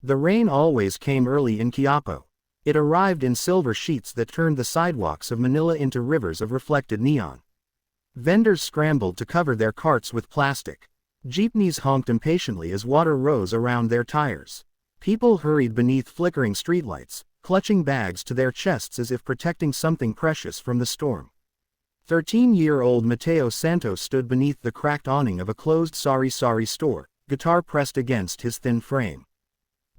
The rain always came early in Quiapo. It arrived in silver sheets that turned the sidewalks of Manila into rivers of reflected neon. Vendors scrambled to cover their carts with plastic. Jeepneys honked impatiently as water rose around their tires. People hurried beneath flickering streetlights, clutching bags to their chests as if protecting something precious from the storm. 13-year-old Mateo Santos stood beneath the cracked awning of a closed Sari Sari store, guitar pressed against his thin frame.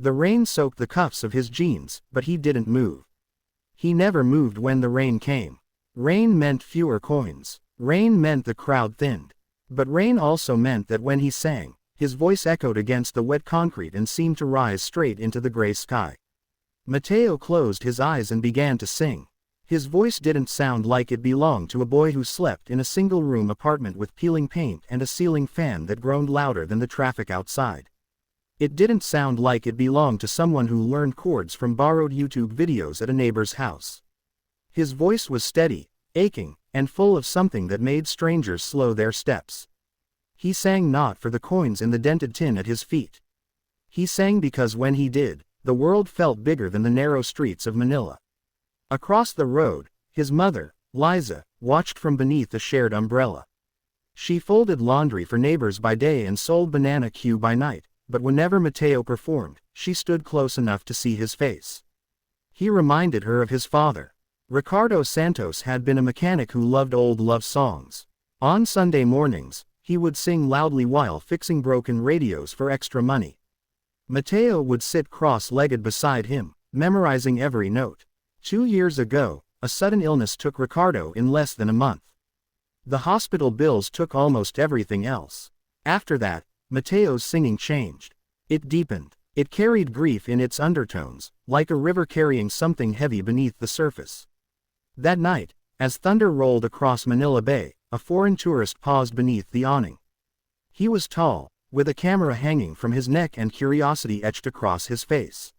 The rain soaked the cuffs of his jeans, but he didn't move. He never moved when the rain came. Rain meant fewer coins. Rain meant the crowd thinned. But rain also meant that when he sang, his voice echoed against the wet concrete and seemed to rise straight into the gray sky. Mateo closed his eyes and began to sing. His voice didn't sound like it belonged to a boy who slept in a single-room apartment with peeling paint and a ceiling fan that groaned louder than the traffic outside. It didn't sound like it belonged to someone who learned chords from borrowed YouTube videos at a neighbor's house. His voice was steady, aching, and full of something that made strangers slow their steps. He sang not for the coins in the dented tin at his feet. He sang because when he did, the world felt bigger than the narrow streets of Manila. Across the road, his mother, Liza, watched from beneath a shared umbrella. She folded laundry for neighbors by day and sold banana Q by night, but whenever Mateo performed, she stood close enough to see his face. He reminded her of his father. Ricardo Santos had been a mechanic who loved old love songs. On Sunday mornings, he would sing loudly while fixing broken radios for extra money. Mateo would sit cross-legged beside him, memorizing every note. 2 years ago, a sudden illness took Ricardo in less than a month. The hospital bills took almost everything else. After that, Mateo's singing changed. It deepened. It carried grief in its undertones, like a river carrying something heavy beneath the surface. That night, as thunder rolled across Manila Bay, a foreign tourist paused beneath the awning. He was tall, with a camera hanging from his neck and curiosity etched across his face.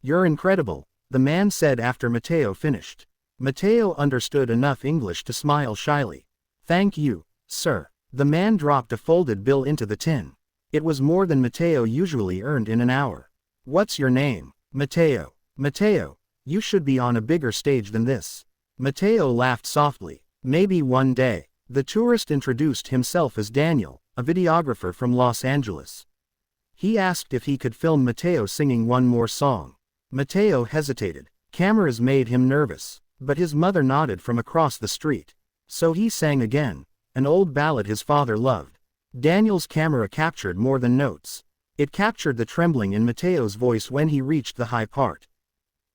"You're incredible," the man said after Mateo finished. Mateo understood enough English to smile shyly. "Thank you, sir." The man dropped a folded bill into the tin. It was more than Mateo usually earned in an hour. "What's your name?" "Mateo." "Mateo, you should be on a bigger stage than this." Mateo laughed softly. "Maybe one day." The tourist introduced himself as Daniel, a videographer from Los Angeles. He asked if he could film Mateo singing one more song. Mateo hesitated. Cameras made him nervous, but his mother nodded from across the street. So he sang again, an old ballad his father loved. Daniel's camera captured more than notes. It captured the trembling in Mateo's voice when he reached the high part.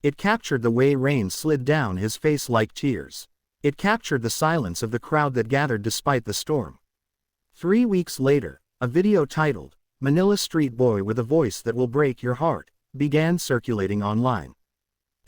It captured the way rain slid down his face like tears. It captured the silence of the crowd that gathered despite the storm. 3 weeks later, a video titled, "Manila Street Boy with a Voice That Will Break Your Heart," began circulating online.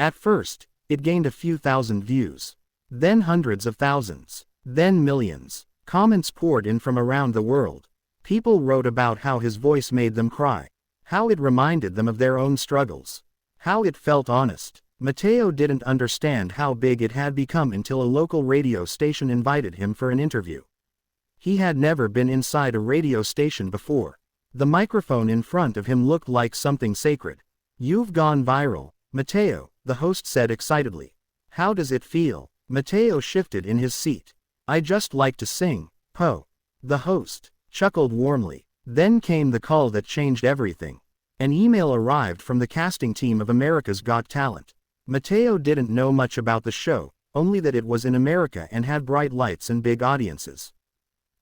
At first, it gained a few thousand views. Then hundreds of thousands. Then millions. Comments poured in from around the world. People wrote about how his voice made them cry. How it reminded them of their own struggles. How it felt honest. Mateo didn't understand how big it had become until a local radio station invited him for an interview. He had never been inside a radio station before. The microphone in front of him looked like something sacred. "You've gone viral, Mateo," the host said excitedly. "How does it feel?" Mateo shifted in his seat. "I just like to sing, po." The host chuckled warmly. Then came the call that changed everything. An email arrived from the casting team of America's Got Talent. Mateo didn't know much about the show, only that it was in America and had bright lights and big audiences.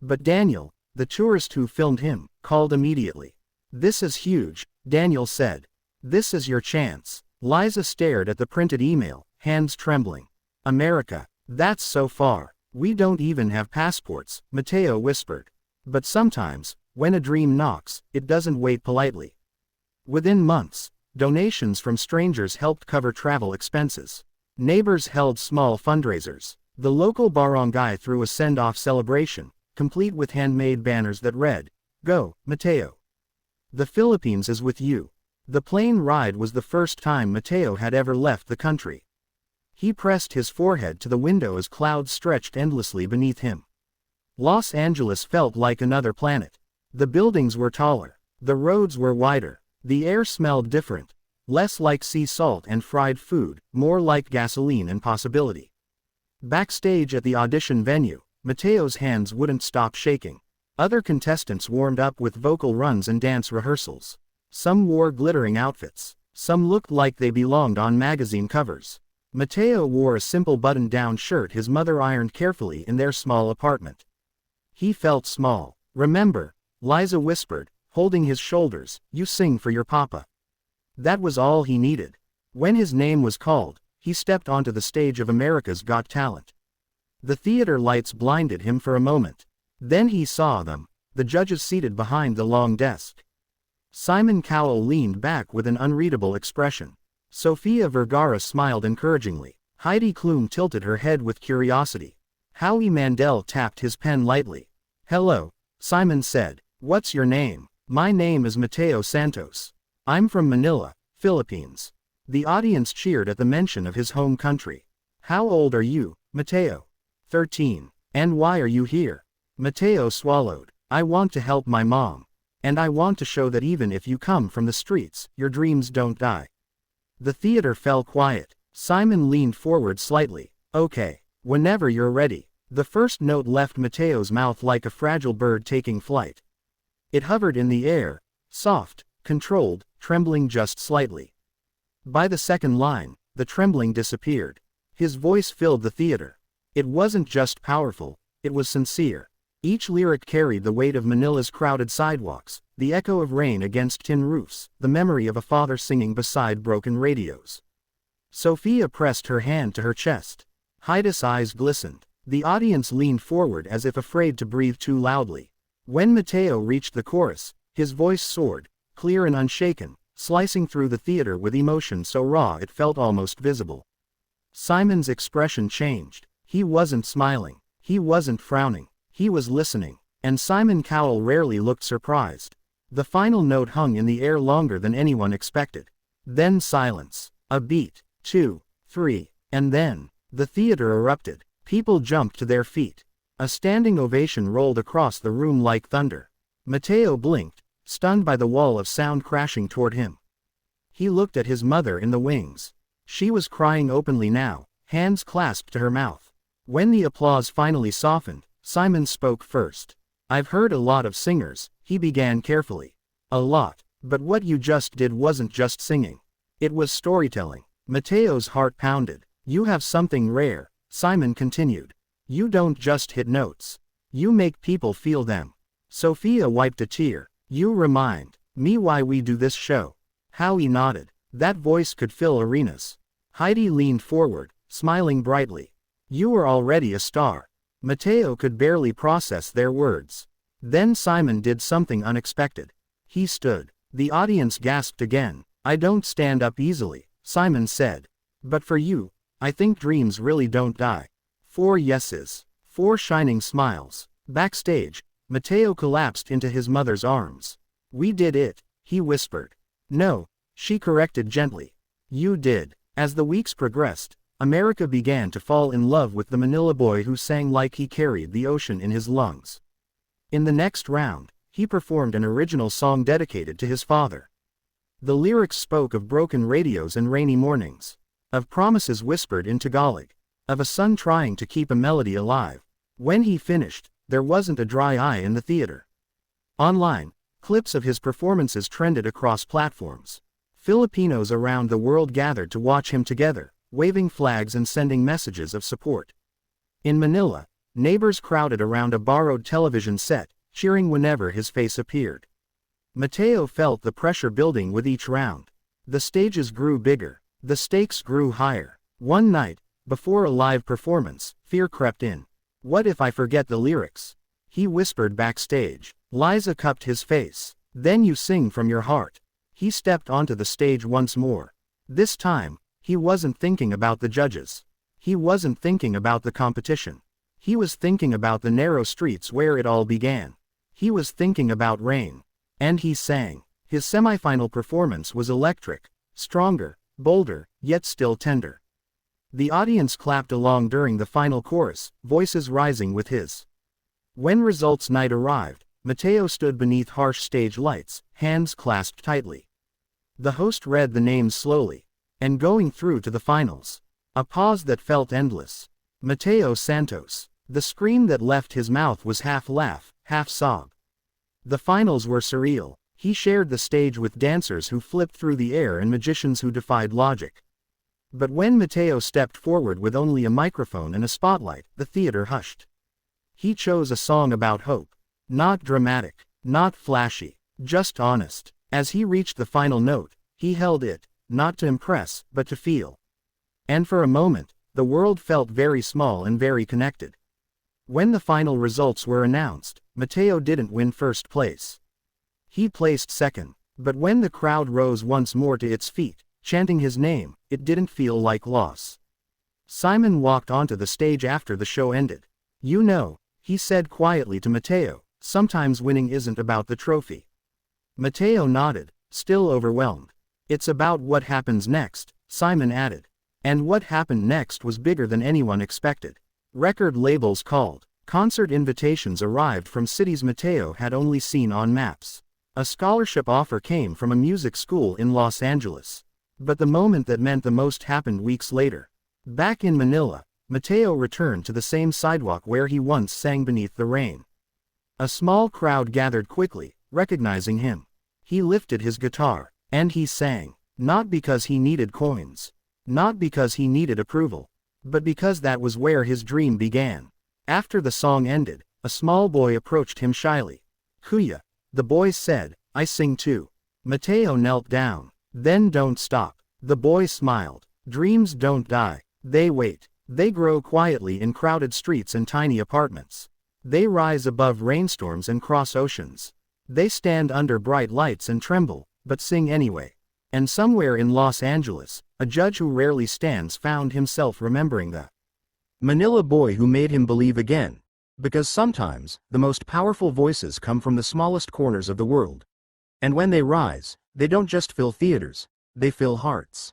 But Daniel, the tourist who filmed him, called immediately. "This is huge," Daniel said. "This is your chance." Liza stared at the printed email, hands trembling. "America, that's so far. We don't even have passports," Mateo whispered. But sometimes, when a dream knocks, it doesn't wait politely. Within months, donations from strangers helped cover travel expenses. Neighbors held small fundraisers. The local barangay threw a send-off celebration, complete with handmade banners that read, "Go, Mateo. The Philippines is with you." The plane ride was the first time Mateo had ever left the country. He pressed his forehead to the window as clouds stretched endlessly beneath him. Los Angeles felt like another planet. The buildings were taller. The roads were wider. The air smelled different. Less like sea salt and fried food, more like gasoline and possibility. Backstage at the audition venue, Mateo's hands wouldn't stop shaking. Other contestants warmed up with vocal runs and dance rehearsals. Some wore glittering outfits. Some looked like they belonged on magazine covers. Mateo wore a simple button-down shirt his mother ironed carefully in their small apartment. He felt small. "Remember," Liza whispered, holding his shoulders, "you sing for your papa." That was all he needed. When his name was called, he stepped onto the stage of America's Got Talent. The theater lights blinded him for a moment. Then he saw them, the judges seated behind the long desk. Simon Cowell leaned back with an unreadable expression. Sofia Vergara smiled encouragingly. Heidi Klum tilted her head with curiosity. Howie Mandel tapped his pen lightly. "Hello," Simon said. "What's your name?" "My name is Mateo Santos. I'm from Manila, Philippines." The audience cheered at the mention of his home country. "How old are you, Mateo?" 13. "And why are you here?" Mateo swallowed. "I want to help my mom. And I want to show that even if you come from the streets, your dreams don't die." The theater fell quiet. Simon leaned forward slightly. "Okay. Whenever you're ready." The first note left Mateo's mouth like a fragile bird taking flight. It hovered in the air, soft, controlled, trembling just slightly. By the second line, the trembling disappeared. His voice filled the theater. It wasn't just powerful, it was sincere. Each lyric carried the weight of Manila's crowded sidewalks, the echo of rain against tin roofs, the memory of a father singing beside broken radios. Sophia pressed her hand to her chest. Heidi's eyes glistened. The audience leaned forward as if afraid to breathe too loudly. When Mateo reached the chorus, his voice soared, clear and unshaken, slicing through the theater with emotion so raw it felt almost visible. Simon's expression changed. He wasn't smiling. He wasn't frowning. He was listening. And Simon Cowell rarely looked surprised. The final note hung in the air longer than anyone expected. Then silence. A beat. 2, 3. And then, the theater erupted. People jumped to their feet. A standing ovation rolled across the room like thunder. Mateo blinked, stunned by the wall of sound crashing toward him. He looked at his mother in the wings. She was crying openly now, hands clasped to her mouth. When the applause finally softened, Simon spoke first. "I've heard a lot of singers," he began carefully. "A lot. But what you just did wasn't just singing. It was storytelling." Mateo's heart pounded. "You have something rare," Simon continued. "You don't just hit notes. You make people feel them." Sophia wiped a tear. "You remind me why we do this show." Howie nodded. That voice could fill arenas. Heidi leaned forward, smiling brightly. "You were already a star." Mateo could barely process their words. Then Simon did something unexpected. He stood. The audience gasped again. "I don't stand up easily," Simon said. "But for you, I think dreams really don't die." 4 yeses. 4 shining smiles. Backstage, Mateo collapsed into his mother's arms. "We did it," he whispered. "No," she corrected gently. "You did." As the weeks progressed, America began to fall in love with the Manila boy who sang like he carried the ocean in his lungs. In the next round, he performed an original song dedicated to his father. The lyrics spoke of broken radios and rainy mornings, of promises whispered in Tagalog, of a son trying to keep a melody alive. When he finished, there wasn't a dry eye in the theater. Online, clips of his performances trended across platforms. Filipinos around the world gathered to watch him together, waving flags and sending messages of support. In Manila, neighbors crowded around a borrowed television set, cheering whenever his face appeared. Mateo felt the pressure building with each round. The stages grew bigger. The stakes grew higher. One night, before a live performance, fear crept in. "What if I forget the lyrics?" he whispered backstage. Liza cupped his face. "Then you sing from your heart." He stepped onto the stage once more. This time, he wasn't thinking about the judges. He wasn't thinking about the competition. He was thinking about the narrow streets where it all began. He was thinking about rain. And he sang. His semifinal performance was electric, stronger, bolder, yet still tender. The audience clapped along during the final chorus, voices rising with his. When results night arrived, Mateo stood beneath harsh stage lights, hands clasped tightly. The host read the names slowly. And going through to the finals. A pause that felt endless. Mateo Santos. The scream that left his mouth was half laugh, half sob. The finals were surreal. He shared the stage with dancers who flipped through the air and magicians who defied logic. But when Mateo stepped forward with only a microphone and a spotlight, the theater hushed. He chose a song about hope. Not dramatic, not flashy, just honest. As he reached the final note, he held it, not to impress, but to feel. And for a moment, the world felt very small and very connected. When the final results were announced, Mateo didn't win first place. He placed second. But when the crowd rose once more to its feet, chanting his name, it didn't feel like loss. Simon walked onto the stage after the show ended. "You know," he said quietly to Mateo, "sometimes winning isn't about the trophy." Mateo nodded, still overwhelmed. "It's about what happens next," Simon added. And what happened next was bigger than anyone expected. Record labels called. Concert invitations arrived from cities Mateo had only seen on maps. A scholarship offer came from a music school in Los Angeles. But the moment that meant the most happened weeks later. Back in Manila, Mateo returned to the same sidewalk where he once sang beneath the rain. A small crowd gathered quickly, recognizing him. He lifted his guitar, and he sang, not because he needed coins, not because he needed approval, but because that was where his dream began. After the song ended, a small boy approached him shyly. "Kuya," the boy said, "I sing too." Mateo knelt down. "Then don't stop." The boy smiled. "Dreams don't die. They wait. They grow quietly in crowded streets and tiny apartments. They rise above rainstorms and cross oceans. They stand under bright lights and tremble, but sing anyway." And somewhere in Los Angeles, a judge who rarely stands found himself remembering the Manila boy who made him believe again. Because sometimes, the most powerful voices come from the smallest corners of the world. And when they rise, they don't just fill theaters, they fill hearts.